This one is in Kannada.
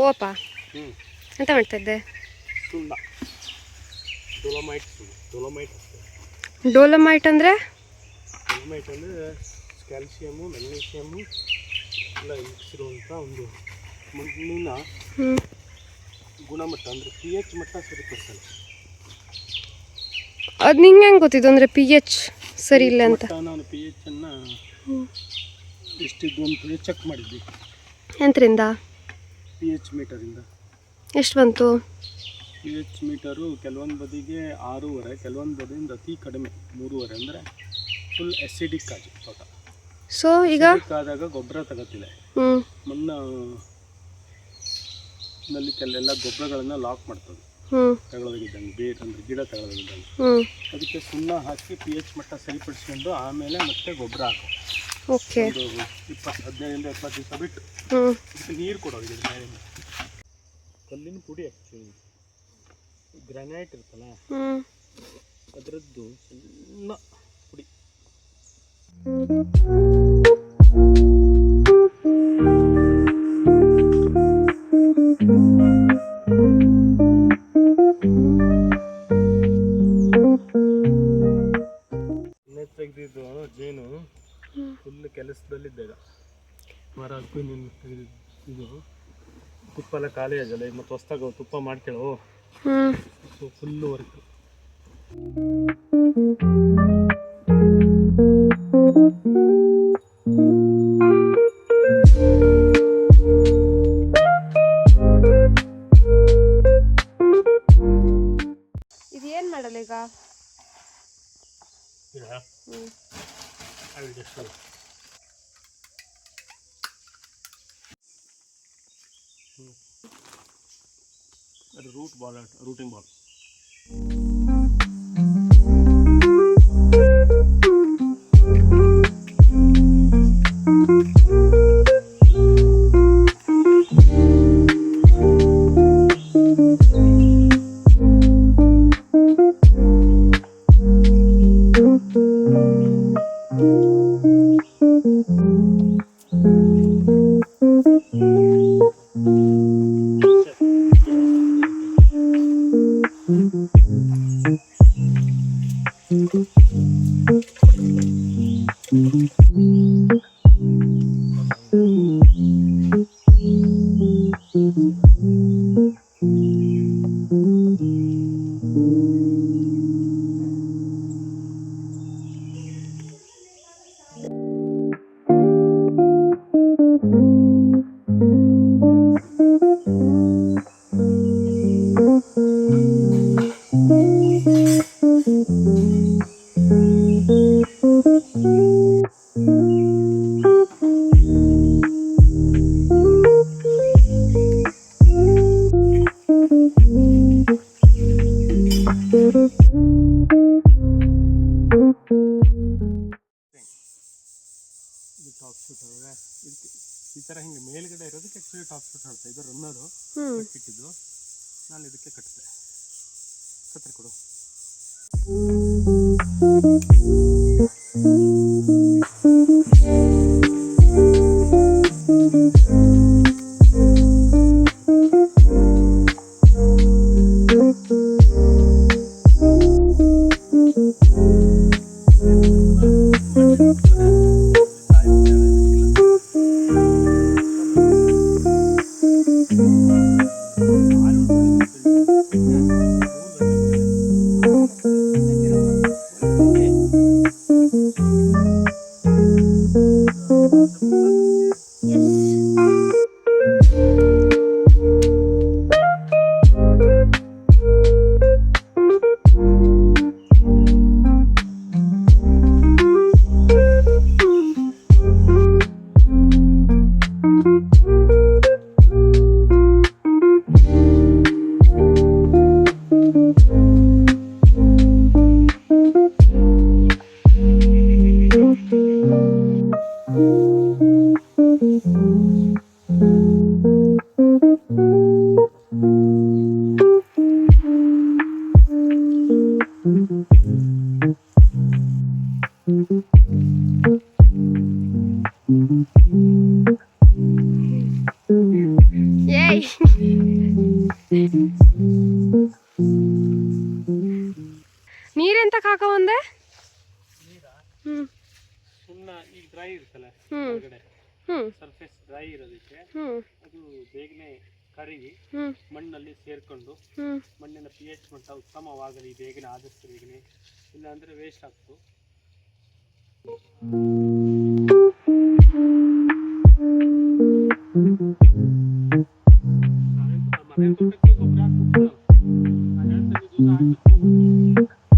ಓಪ ಎಂತ ಮಾಡ್ತಾ ಇದ್ದೆ? ಸುಣ್ಣ, ಡೊಲೊಮೈಟ್ ಸುಣ್ಣ, ಡೊಲೊಮೈಟ್ ಅಷ್ಟೇ. ಡೋಲಮೈಟ್ ಅಂದರೆ? ಡೊಲೊಮೈಟ್ ಅಂದರೆ ಕ್ಯಾಲ್ಸಿಯಮ್ಮು ಮೆಗ್ನೀಷಿಯಮ್ಮು ಎಲ್ಲ ಮಿಕ್ಸಿರುವಂಥ ಒಂದು ಮಣ್ಣಿನ ಗುಣಮಟ್ಟ, ಅಂದರೆ ಪಿ ಎಚ್ ಮಟ್ಟ ಸರಿಪಡಿಸಲ್ಲ. ಅದು ನಿಂಗೆ ಹೆಂಗೆ ಗೊತ್ತಿದ್ದು ಅಂದರೆ ಪಿ ಎಚ್ ಸರಿ ಇಲ್ಲ ಅಂತ? ನಾನು ಪಿ ಎಚ್ಚನ್ನು ಎಷ್ಟಿದ್ದು ಅಂತ ಚೆಕ್ ಮಾಡಿದ್ವಿ. ಎಂತರಿಂದ? ಪಿ ಎಚ್ ಮೀಟರಿಂದ. ಎಷ್ಟು ಬಂತು? ಪಿ ಎಚ್ ಮೀಟರು ಕೆಲವೊಂದು ಬದಿಗೆ 6.5, ಕೆಲವೊಂದು ಬದಿಯಿಂದ ಅತಿ ಕಡಿಮೆ 3.5, ಅಂದರೆ ಫುಲ್ ಎಸಿಡಿಕ್ ಆಗಿ ತೋಟ. ಸೊ ಈಗ ಆದಾಗ ಗೊಬ್ಬರ ತಗೋತಿದೆ, ಮಣ್ಣಲ್ಲಿ ಕೆಲವೆಲ್ಲ ಗೊಬ್ಬರಗಳನ್ನು ಲಾಕ್ ಮಾಡ್ತದೆ ತಗೊಳ್ಳೋದಾಗಿದ್ದಂಗೆ, ಬೇರೆ ಅಂದರೆ ಗಿಡ ತಗೊಳ್ಳೋದಾಗಿದ್ದಂಗೆ. ಅದಕ್ಕೆ ಸುಣ್ಣ ಹಾಕಿ ಪಿ ಎಚ್ ಮಟ್ಟ ಸರಿಪಡಿಸ್ಕೊಂಡು ಆಮೇಲೆ ಮತ್ತೆ ಗೊಬ್ಬರ ಹಾಕೋ. ಓಕೆ, ಒಂದು 15-20 ದಿವಸ ಬಿಟ್ಟು ಅದಕ್ಕೆ ನೀರು ಕೊಡೋದು. ಮೇಲಿಂದ ಕಲ್ಲಿನ ಪುಡಿ, ಆ್ಯಕ್ಚುಲಿ ಗ್ರಾನೈಟ್ ಇರ್ತಲ್ಲ ಅದರದ್ದು ಸಣ್ಣ ಪುಡಿ. ತೆಗೆದಿದ್ದು ಜೇನು ಫುಲ್ ಕೆಲಸದಲ್ಲಿದ್ದಾಗ ಮರ ಹಕ್ಕು ನೀನು ತೆಗೆದಿದ್ದು. ಇದು ತುಪ್ಪ ಎಲ್ಲ ಖಾಲಿ ಆಗಲ್ಲ, ಮತ್ತು ಹೊಸ್ದಾಗ ತುಪ್ಪ ಮಾಡ್ಕೊಳ್ಳೋ. So full work. ಇದು ಏನು ಮಾಡಲ್ಲ ಈಗ? ಅದು ರೂಟಿಂಗ್ ಬಾಲ್. ಟಾಪ್ ಶೂಟ್ ಅಲ್ವೇ, ಇದಕ್ಕೆ ಈ ಥರ ಹಿಂಗೆ ಮೇಲ್ಗಡೆ ಇರೋದಕ್ಕೆ ಆ್ಯಕ್ಚುಲಿ ಟಾಪ್ ಶೂಟ್ ಹೇಳ್ತಾ. ಇದು ರನ್ನರು ಕಟ್ಟಿಟ್ಟಿದ್ದು, ನಾನು ಇದಕ್ಕೆ ಕಟ್ಟಿದೆ. ಕತ್ತರಿ ಕೊಡು. ಬಾಯ್. ನೀರೆಂತ ಕಾಕ ಒಂದೆ. ಹ್ಮ್ ಸುಣ್ಣ ಈಗ ಡ್ರೈ ಇರುತ್ತಲ್ಲ ಹ್ಮ್ ಹೊರಗಡೆ ಹ್ಮ್ ಸರ್ಫೇಸ್ ಡ್ರೈ ಇರೋದಕ್ಕೆ ಹ್ಮ್ ಅದು ಬೇಗನೆ ಕರಗಿ ಹ್ಮ್ ಮಣ್ಣಲ್ಲಿ ಸೇರ್ಕೊಂಡು ಹ್ಮ್ ಮಣ್ಣಿನ ಪಿ ಎಚ್ ಮಟ್ಟ ಉತ್ತಮವಾಗಲಿ ಬೇಗನೆ ಆದಷ್ಟು ಬೇಗನೆ, ಇಲ್ಲ ಅಂದರೆ ವೇಸ್ಟ್ ಆಗ್ತು. ಮನೆ ತೋಟಕ್ಕೆ ಗೊಬ್ಬರ ಹಾಕ್ಬಿಟ್ಟು ನಾನು ಹೇಳ್ತೀನಿ ದಿವಸ ಹಾಕಿ